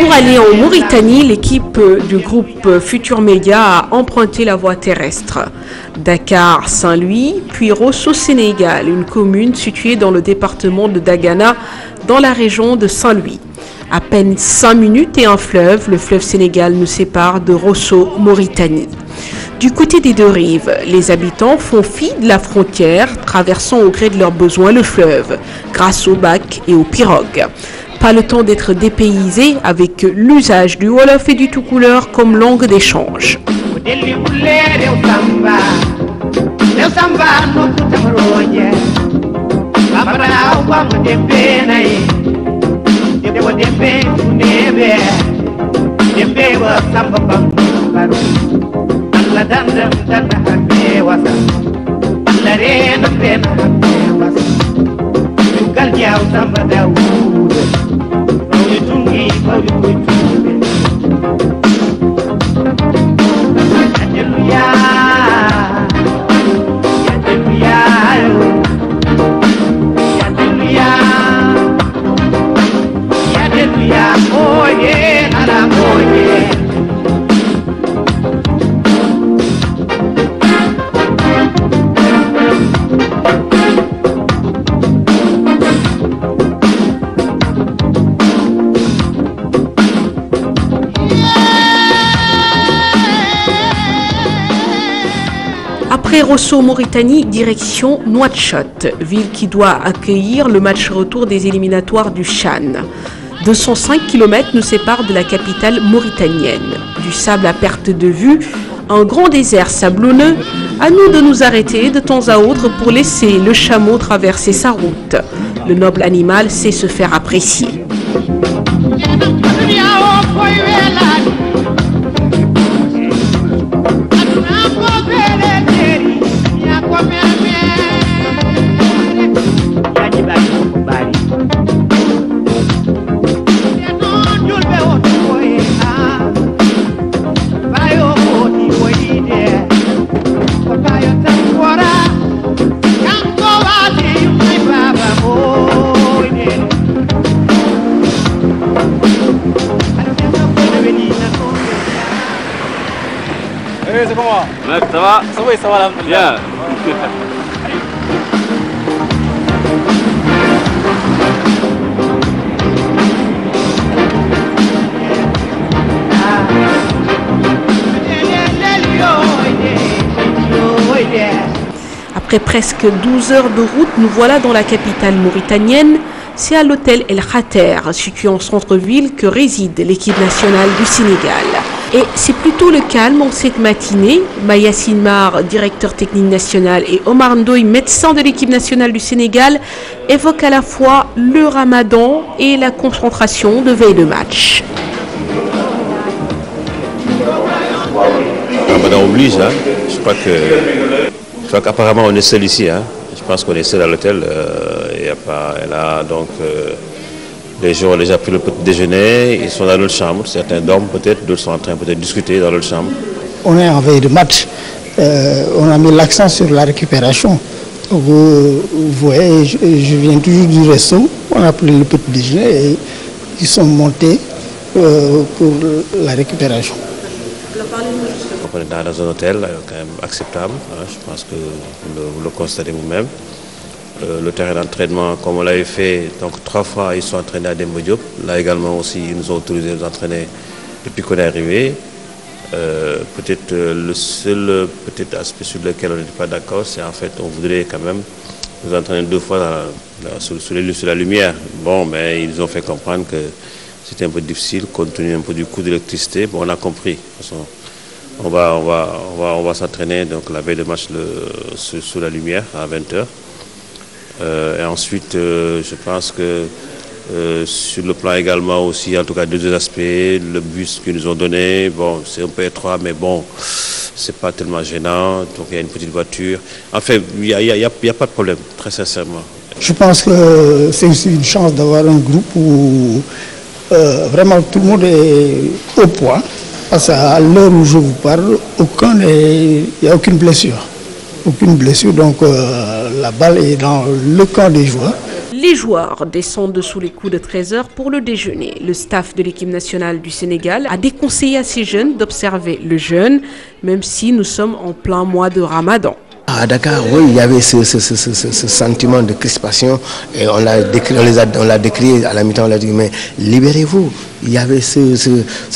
Pour aller en Mauritanie, l'équipe du groupe Futur Média a emprunté la voie terrestre. Dakar, Saint-Louis, puis Rosso, Sénégal, une commune située dans le département de Dagana, dans la région de Saint-Louis. À peine 5 minutes et un fleuve, le fleuve Sénégal nous sépare de Rosso, Mauritanie. Du côté des deux rives, les habitants font fi de la frontière, traversant au gré de leurs besoins le fleuve, grâce aux bacs et aux pirogues. Pas le temps d'être dépaysé avec l'usage du Wolof et du Toucouleur comme langue d'échange. Après Rosso, Mauritanie, direction Nouakchott, ville qui doit accueillir le match retour des éliminatoires du Chan. 205 km nous séparent de la capitale mauritanienne. Du sable à perte de vue, un grand désert sablonneux, à nous de nous arrêter de temps à autre pour laisser le chameau traverser sa route. Le noble animal sait se faire apprécier. C'est comment? Mec, ça va? Ça va là. Bien. Après presque 12 heures de route, nous voilà dans la capitale mauritanienne. C'est à l'hôtel El Khater, situé en centre-ville, que réside l'équipe nationale du Sénégal. Et c'est plutôt le calme en cette matinée. Maya Sinmar, directeur technique national, et Omar Ndoye, médecin de l'équipe nationale du Sénégal, évoquent à la fois le ramadan et la concentration de veille de match. Le ramadan oblige, hein. Je crois qu'apparemment on est seul ici, hein. Je pense qu'on est seul à l'hôtel. Là, donc, les gens ont déjà pris le petit déjeuner, ils sont dans leur chambre, certains dorment peut-être, d'autres sont en train peut-être de discuter dans leur chambre. On est en veille de match, on a mis l'accent sur la récupération. Vous voyez, je viens toujours du resto, on a pris le petit déjeuner et ils sont montés pour la récupération. On est dans un hôtel quand même acceptable, hein, je pense que vous le constatez vous-même. Le terrain d'entraînement, comme on l'avait fait, donc 3 fois ils sont entraînés à Demba Diop. Là également aussi, ils nous ont autorisé de nous entraîner depuis qu'on est arrivé. Peut-être le seul aspect sur lequel on n'était pas d'accord, c'est en fait on voudrait quand même nous entraîner 2 fois sur la lumière. Bon, mais ils ont fait comprendre que c'était un peu difficile compte tenu un peu du coût de l'électricité. Bon, on a compris. De toute façon, on va s'entraîner donc la veille de match sous la lumière à 20 h. Et ensuite, je pense que sur le plan également aussi, en tout cas, deux aspects. Le bus qu'ils nous ont donné, bon, c'est un peu étroit, mais bon, c'est pas tellement gênant. Donc il y a une petite voiture. Enfin, il y a pas de problème, très sincèrement. Je pense que c'est aussi une chance d'avoir un groupe où vraiment tout le monde est au point. Parce qu'à l'heure où je vous parle, il n'y a aucune blessure. Aucune blessure, donc la balle est dans le camp des joueurs. Les joueurs descendent sous les coups de 13h pour le déjeuner. Le staff de l'équipe nationale du Sénégal a déconseillé à ces jeunes d'observer le jeûne, même si nous sommes en plein mois de Ramadan. À Dakar, oui, il y avait ce sentiment de crispation et on l'a décrit à la mi-temps, on l'a dit, mais libérez-vous. Il y avait ce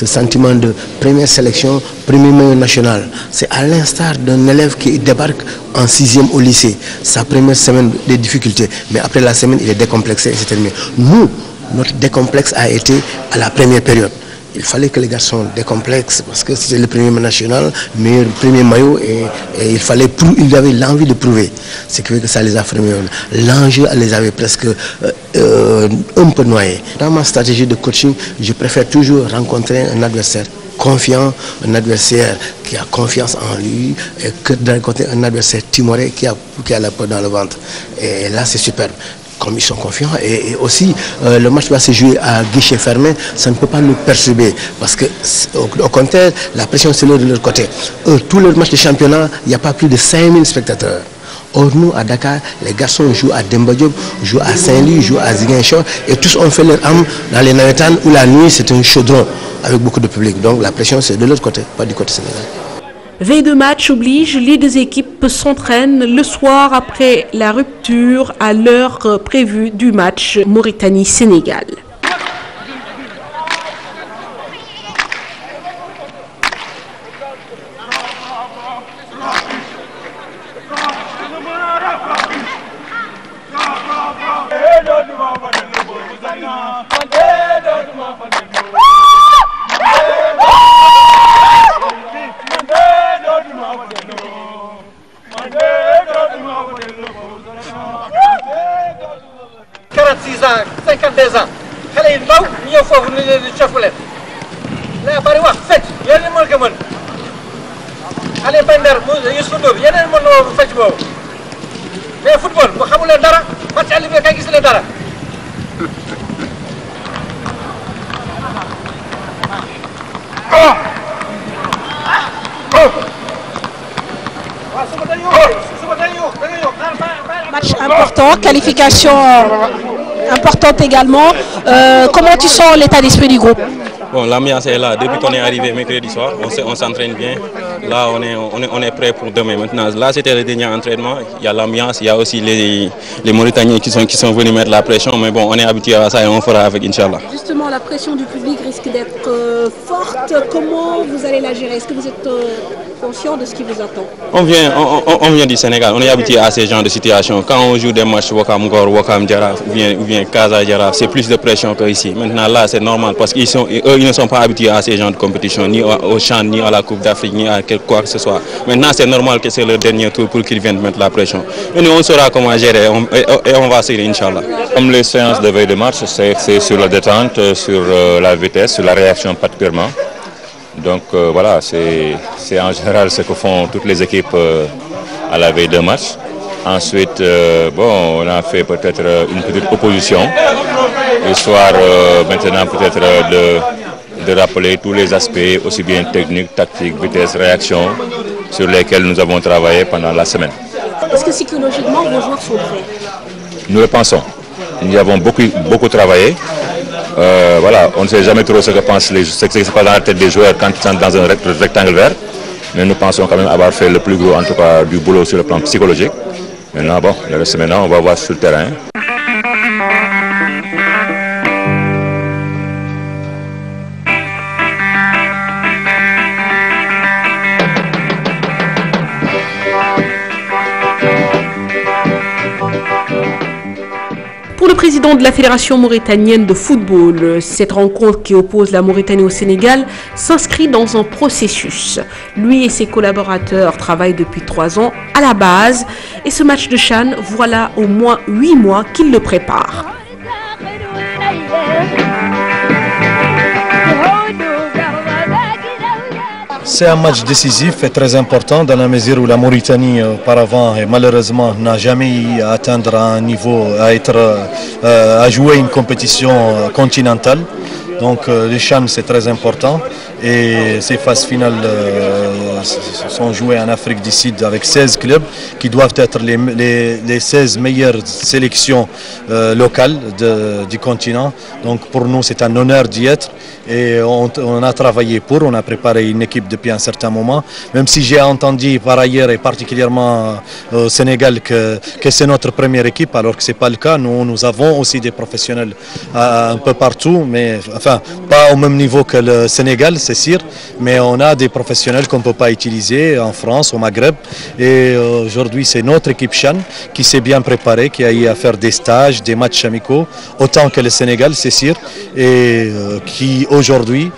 sentiment de première sélection, premier maillot national. C'est à l'instar d'un élève qui débarque en 6e au lycée, sa première semaine de difficultés. Mais après la semaine, il est décomplexé et c'est terminé. Nous, notre décomplexe a été à la première période. Il fallait que les garçons décomplexent parce que c'était le premier national, meilleur premier maillot et il avait l'envie de prouver. C'est que ça les a fermés. L'enjeu les avait presque un peu noyés. Dans ma stratégie de coaching, je préfère toujours rencontrer un adversaire confiant, un adversaire qui a confiance en lui, et que de rencontrer un adversaire timoré qui a la peur dans le ventre. Et là, c'est superbe. Comme ils sont confiants et aussi le match va se jouer à guichet fermé, ça ne peut pas nous perturber parce que au contraire la pression c'est de leur côté. Tous les matchs de championnat, il n'y a pas plus de 5000 spectateurs. Or nous à Dakar, les garçons jouent à Demba Diop, jouent à Saint-Louis, jouent à Ziguinchor et tous ont fait leur âme dans les navetans où la nuit c'est un chaudron avec beaucoup de public. Donc la pression c'est de l'autre côté, pas du côté sénégalais. Veille de match oblige, les deux équipes s'entraînent le soir après la rupture à l'heure prévue du match Mauritanie-Sénégal. Match important, qualification importante également. Comment tu sens l'état d'esprit du groupe? Bon, l'ambiance est là. Depuis qu'on est arrivé mercredi soir, on s'entraîne bien. Là, on est prêt pour demain. Maintenant, là, c'était le dernier entraînement. Il y a l'ambiance, il y a aussi les Mauritaniens qui sont venus mettre la pression. Mais bon, on est habitué à ça et on fera avec, Inch'Allah. Justement, la pression du public risque d'être forte. Comment vous allez la gérer? Est-ce que vous êtes conscient de ce qui vous attend? On vient du Sénégal. On est habitué à ces genres de situations. Quand on joue des matchs Wakam Gor, Wakam Djara ou bien Casa Djara, c'est plus de pression qu'ici. Maintenant, là, c'est normal parce qu'ils ne sont pas habitués à ces genres de compétitions, ni au CHAN, ni à la Coupe d'Afrique, ni à quoi que ce soit. Maintenant, c'est normal que c'est le dernier tour pour qu'ils viennent mettre la pression. Et nous, on saura comment gérer et on va essayer, Inch'Allah. Comme les séances de veille de match, c'est sur la détente, sur la vitesse, sur la réaction particulièrement. Donc voilà, c'est en général ce que font toutes les équipes à la veille de match. Ensuite, bon, on a fait peut-être une petite opposition, histoire maintenant peut-être de rappeler tous les aspects, aussi bien techniques, tactiques, vitesse, réaction, sur lesquels nous avons travaillé pendant la semaine. Est-ce que psychologiquement vos joueurs sont prêts? Nous le pensons. Nous avons beaucoup travaillé. Voilà, on ne sait jamais trop ce que se passe dans la tête des joueurs quand ils sont dans un rectangle vert. Mais nous pensons quand même avoir fait le plus gros, en tout cas, du boulot sur le plan psychologique. Maintenant, bon, le reste maintenant, on va voir sur le terrain. Pour le président de la Fédération mauritanienne de football, cette rencontre qui oppose la Mauritanie au Sénégal s'inscrit dans un processus. Lui et ses collaborateurs travaillent depuis 3 ans à la base et ce match de CHAN, voilà au moins 8 mois qu'ils le préparent. C'est un match décisif et très important dans la mesure où la Mauritanie auparavant et malheureusement n'a jamais atteindre un niveau à jouer une compétition continentale. Donc les CHAN c'est très important et ces phases finales sont jouées en Afrique du Sud avec 16 clubs qui doivent être les 16 meilleures sélections locales du continent. Donc pour nous c'est un honneur d'y être et on a travaillé on a préparé une équipe depuis un certain moment, même si j'ai entendu par ailleurs et particulièrement au Sénégal que c'est notre première équipe alors que ce n'est pas le cas. Nous avons aussi des professionnels un peu partout, mais enfin pas au même niveau que le Sénégal, c'est sûr, mais on a des professionnels qu'on ne peut pas utiliser en France, au Maghreb. Et aujourd'hui, c'est notre équipe CHAN qui s'est bien préparée, qui a eu à faire des stages, des matchs amicaux, autant que le Sénégal, c'est sûr, et qui aujourd'hui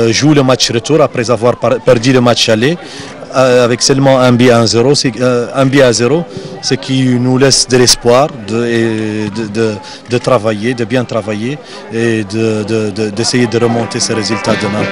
joue le match retour après avoir perdu le match aller. Avec seulement un but à 0, ce qui nous laisse de l'espoir de travailler, de bien travailler et d'essayer de remonter ces résultats demain.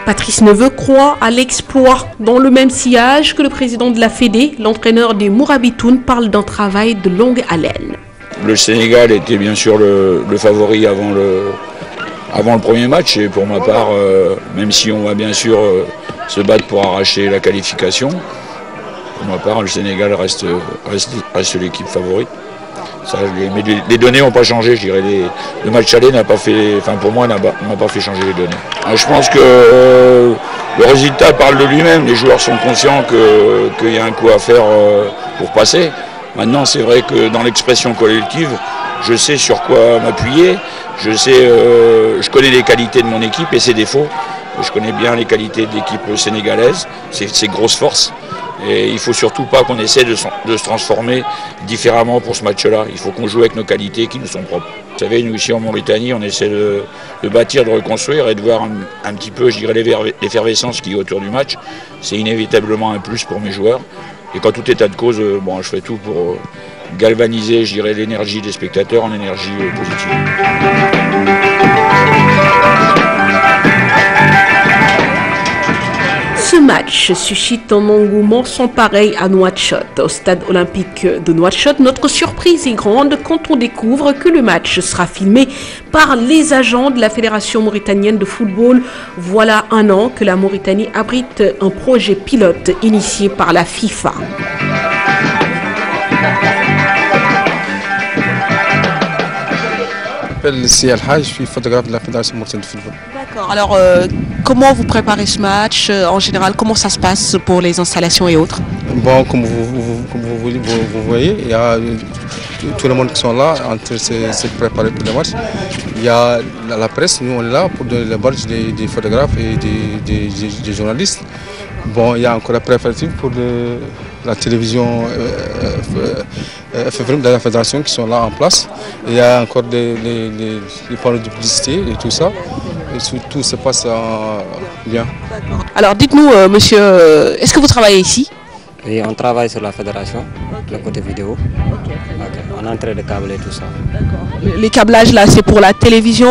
Patrice Neveu croit à l'exploit. Dans le même sillage que le président de la Fédé, l'entraîneur des Mourabitoun parle d'un travail de longue haleine. Le Sénégal était bien sûr le favori avant le premier match et pour ma part, même si on va bien sûr se battre pour arracher la qualification, pour ma part le Sénégal reste l'équipe favorite. Mais les données n'ont pas changé, je dirais. Le match aller n'a pas fait, pour moi, n'a pas fait changer les données. Je pense que le résultat parle de lui-même. Les joueurs sont conscients qu'il y a un coup à faire pour passer. Maintenant, c'est vrai que dans l'expression collective, je sais sur quoi m'appuyer. Je connais les qualités de mon équipe et ses défauts. Je connais bien les qualités de l'équipe sénégalaise, ses grosses forces. Et il ne faut surtout pas qu'on essaie de se transformer différemment pour ce match-là. Il faut qu'on joue avec nos qualités qui nous sont propres. Vous savez, nous ici en Mauritanie, on essaie de bâtir, de reconstruire et de voir un petit peu, je dirais, l'effervescence qui est autour du match. C'est inévitablement un plus pour mes joueurs. Et quand tout est à de cause, je fais tout pour galvaniser, je dirais, l'énergie des spectateurs en énergie positive. Ce match suscite un engouement sans pareil à Nouakchott. Au stade olympique de Nouakchott, notre surprise est grande quand on découvre que le match sera filmé par les agents de la Fédération mauritanienne de football. Voilà 1 an que la Mauritanie abrite un projet pilote initié par la FIFA. Je m'appelle Sial Haj, je suis photographe de la Fédération mauritanienne de football. D'accord. Alors, comment vous préparez ce match en général? Comment ça se passe pour les installations et autres? Bon, comme vous voyez, il y a tout le monde qui sont là en train de se préparer pour le match. Il y a la presse, nous on est là pour donner le badge des photographes et des journalistes. Bon, il y a encore la préparatif pour la télévision de la fédération qui sont là en place. Il y a encore des panneaux de publicité et tout ça. Et tout se passe bien. Alors dites-nous, monsieur, est-ce que vous travaillez ici? Oui, on travaille sur la fédération, le côté vidéo. Okay. On est en train de câbler tout ça. Les câblages là, c'est pour la télévision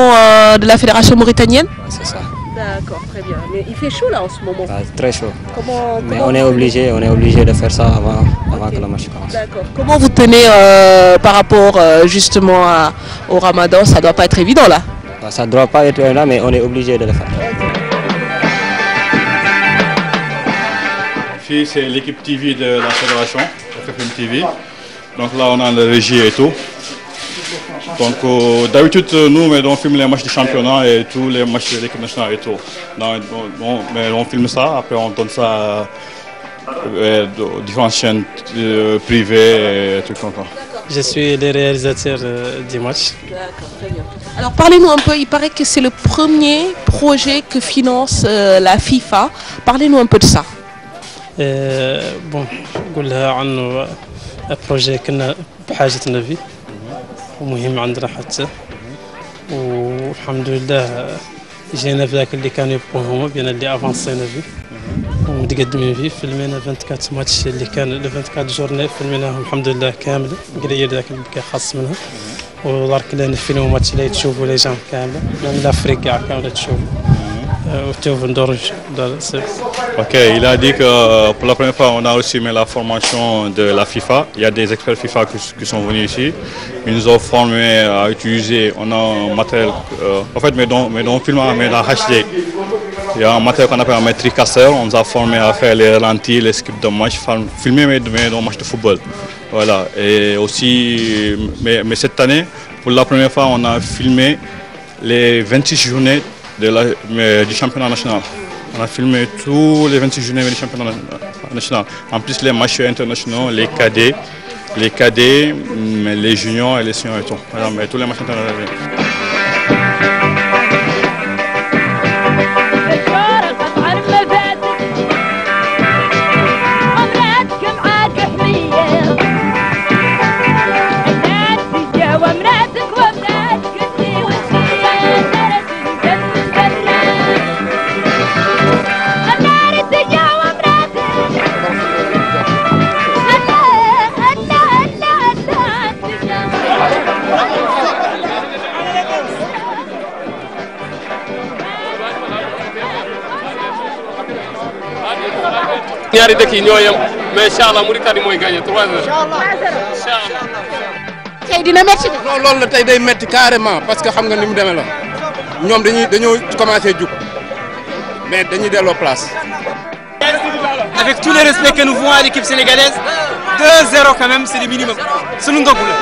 de la fédération mauritanienne? C'est ça. D'accord, très bien. Mais il fait chaud là en ce moment. Très chaud. Mais on est obligé de faire ça avant que le match commence. D'accord. Comment vous tenez par rapport justement au Ramadan? Ça ne doit pas être évident là. Ça ne doit pas être évident, mais on est obligé de le faire. Ici, c'est l'équipe TV de la fédération, FFM TV. Donc là, on a le régie et tout. Donc d'habitude, nous, on filme les matchs du championnat et tous les matchs de l'équipe nationale et tout. Mais on filme ça, après on donne ça différentes chaînes privées et trucs comme ça. Je suis le réalisateur du match. D'accord, très bien. Alors parlez-nous un peu, il paraît que c'est le premier projet que finance la FIFA. Parlez-nous un peu de ça. Bon, نقول لها عنه بروجي كنا بحاجتنا فيه ومهم عندنا حتى والحمد لله جينا في ذاك اللي كانوا يبقوا هما بينا اللي افانسينا فيه ومتقدمين فيه فيلمينا 24 ماتش اللي كان 24 جورني فيلميناهم الحمد لله كامله قليل ذاك اللي كان خاص منها ودارك لنا فيلم ماتش اللي تشوفوا لي جام كامله من لافريقيا كامله تشوفوا. Ok, il a dit que pour la première fois, on a aussi mis la formation de la FIFA. Il y a des experts FIFA qui sont venus ici. Ils nous ont formés à utiliser, on a un matériel, en fait, mais dans le film, mais la HD. Il y a un matériel qu'on appelle un métricasseur. On nous a formés à faire les ralentis, les scripts de match, filmer mais dans match de football. Voilà. Et aussi, mais cette année, pour la première fois, on a filmé les 26 journées du championnat national. On a filmé tous les 26 journées du championnat national. En plus, les matchs internationaux, les cadets, les juniors et les seniors et tout. Mais tous les matchs internationaux. ñaari dëkk yi ñoo yem mais incha allah Mauritanie mooy gagné 3-0. incha allah. tey dina métti. non loolu la tey day métti carrément parce que xam nga ni mu demee la ñoom dañoo commencé jug mais dañuy delloo place. Avec tout le respect que nous voulons à l'équipe sénégalaise, 2-0 quand même, c'est le minimum. C'est le Ngogoula.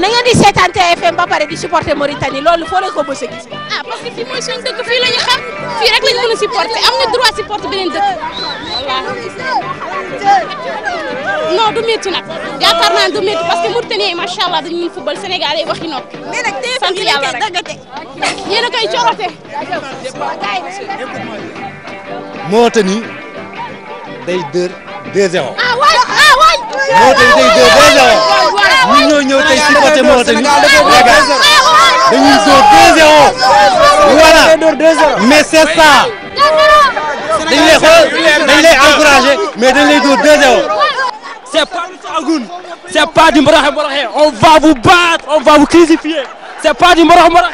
na ngeen di seetaan TFM ba pare di supporter Mauritanie loolu foo leen ko mos a gis. ah parce que fii mooy suñu dëkk fii la ñu xam fii rek lañ mën a supporter am na droit supporter beneen dëkk. non du métti nag yaakaar naa du métti parce que Mauritanie yi macha allah dañu mën football Sénégal yi waxi noppi. sant yàlla rek yéen a koy corote. Mauritanie day 2-0. ah waay ah waay. Mauritanie day 2-0. ñun ñoo ñëw tey supporter Mauritanie dañuy door 2-0 voilà mais c'est ça dañ lay encourager mais dañ lay door 2-0. C'est pas du Tagoun, c'est pas du Morohe Morohe. On va vous battre, on va vous crucifier. C'est pas du Morohe Morohe.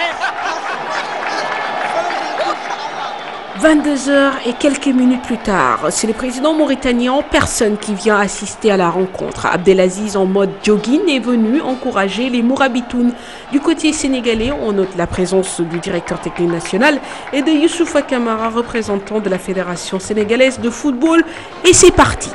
22h et quelques minutes plus tard, c'est le président mauritanien en personne qui vient assister à la rencontre. Abdelaziz, en mode jogging, est venu encourager les Mourabitoun. Du côté sénégalais, on note la présence du directeur technique national et de Youssoufa Kamara, représentant de la Fédération sénégalaise de football. Et c'est parti.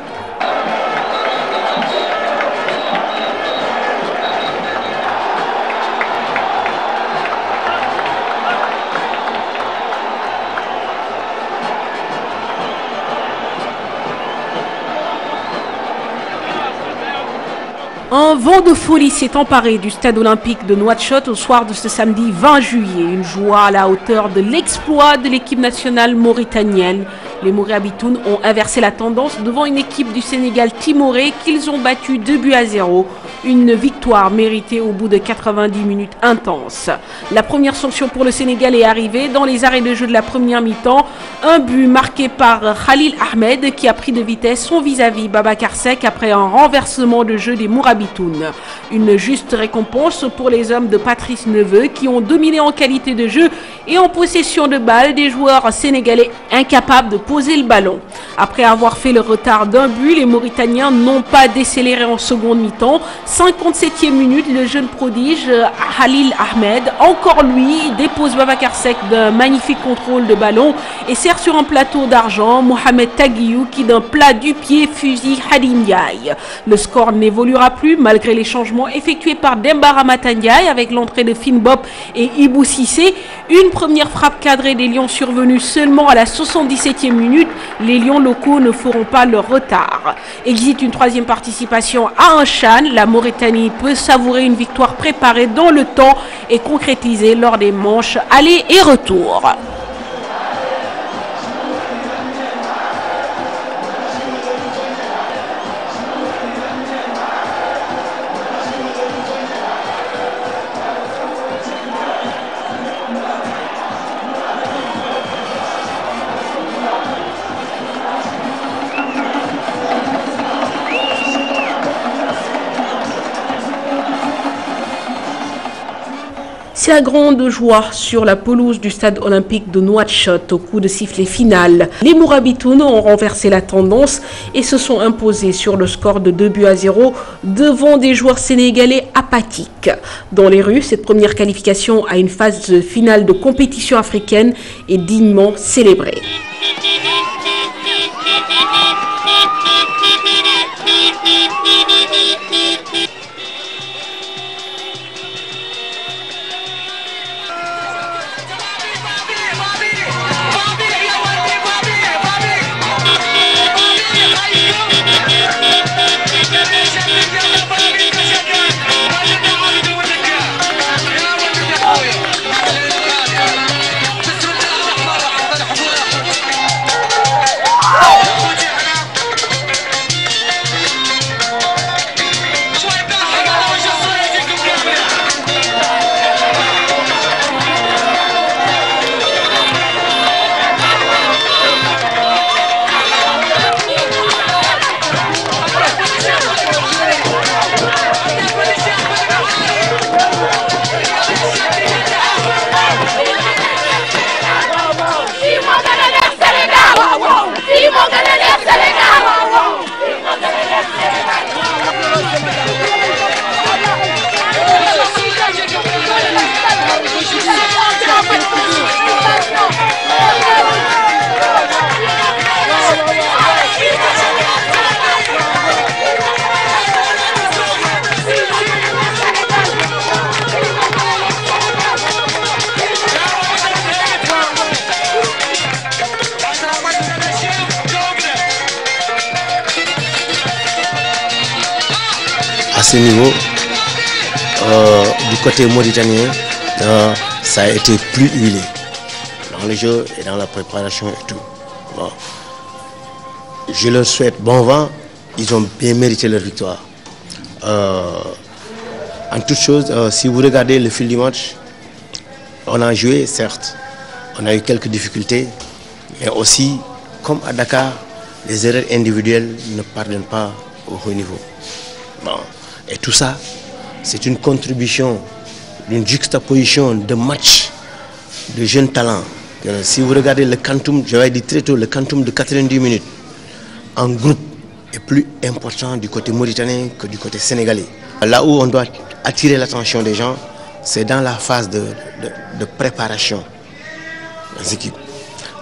Un vent de folie s'est emparé du stade olympique de Nouakchott au soir de ce samedi 20 juillet. Une joie à la hauteur de l'exploit de l'équipe nationale mauritanienne. Les Mourabitoun ont inversé la tendance devant une équipe du Sénégal timoré qu'ils ont battu 2-0. Une victoire méritée au bout de 90 minutes intenses. La première sanction pour le Sénégal est arrivée dans les arrêts de jeu de la première mi-temps. Un but marqué par Khalil Ahmed qui a pris de vitesse son vis-à-vis Babacar Seck après un renversement de jeu des Mourabitoun. Une juste récompense pour les hommes de Patrice Neveu qui ont dominé en qualité de jeu et en possession de balle des joueurs sénégalais incapables de poser le ballon. Après avoir fait le retard d'un but, les Mauritaniens n'ont pas décéléré en seconde mi-temps. 57e minute, le jeune prodige Halil Ahmed, encore lui, dépose Babacar Seck d'un magnifique contrôle de ballon et sert sur un plateau d'argent Mohamed Taguiou qui d'un plat du pied fusille Hadim Ndiaye. Le score n'évoluera plus malgré les changements effectués par Demba Ramata Ndiaye avec l'entrée de Finbop et Ibou Cissé. Une première frappe cadrée des Lions survenue seulement à la 77e minute. Les Lions locaux ne feront pas leur retard. Exit une troisième participation à un CHAN. La Mauritanie peut savourer une victoire préparée dans le temps et concrétisée lors des manches aller et retour. C'est la grande joie sur la pelouse du stade olympique de Nouakchott au coup de sifflet final. Les Mourabitounes ont renversé la tendance et se sont imposés sur le score de 2-0 devant des joueurs sénégalais apathiques. Dans les rues, cette première qualification à une phase finale de compétition africaine est dignement célébrée. À ce niveau, du côté mauritanien, ça a été plus huilé dans le jeu et dans la préparation et tout. Bon. Je leur souhaite bon vent, ils ont bien mérité leur victoire. En toute chose, si vous regardez le fil du match, on a joué, certes, on a eu quelques difficultés, mais aussi, comme à Dakar, les erreurs individuelles ne pardonnent pas au haut niveau. Bon. Et tout ça, c'est une contribution, d'une juxtaposition de matchs de jeunes talents. Si vous regardez le quantum, j'avais dit très tôt, le quantum de 90 minutes en groupe est plus important du côté mauritanien que du côté sénégalais. Là où on doit attirer l'attention des gens, c'est dans la phase de préparation des équipes.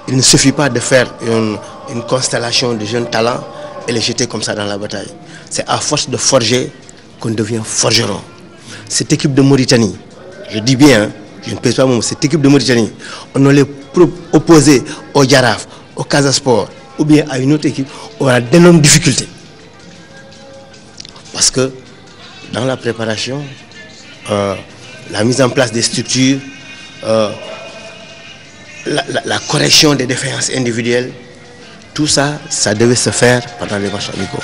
Il ne suffit pas de faire une constellation de jeunes talents et les jeter comme ça dans la bataille. C'est à force de forger qu'on devient forgeron. Cette équipe de Mauritanie, je dis bien, je ne pèse pas mon mot, cette équipe de Mauritanie, on ne les opposer au Jaraf, au Casasport ou bien à une autre équipe, on aura d'énormes difficultés. Parce que dans la préparation, la mise en place des structures, la correction des défaillances individuelles, tout ça, ça devait se faire pendant les matchs amicaux.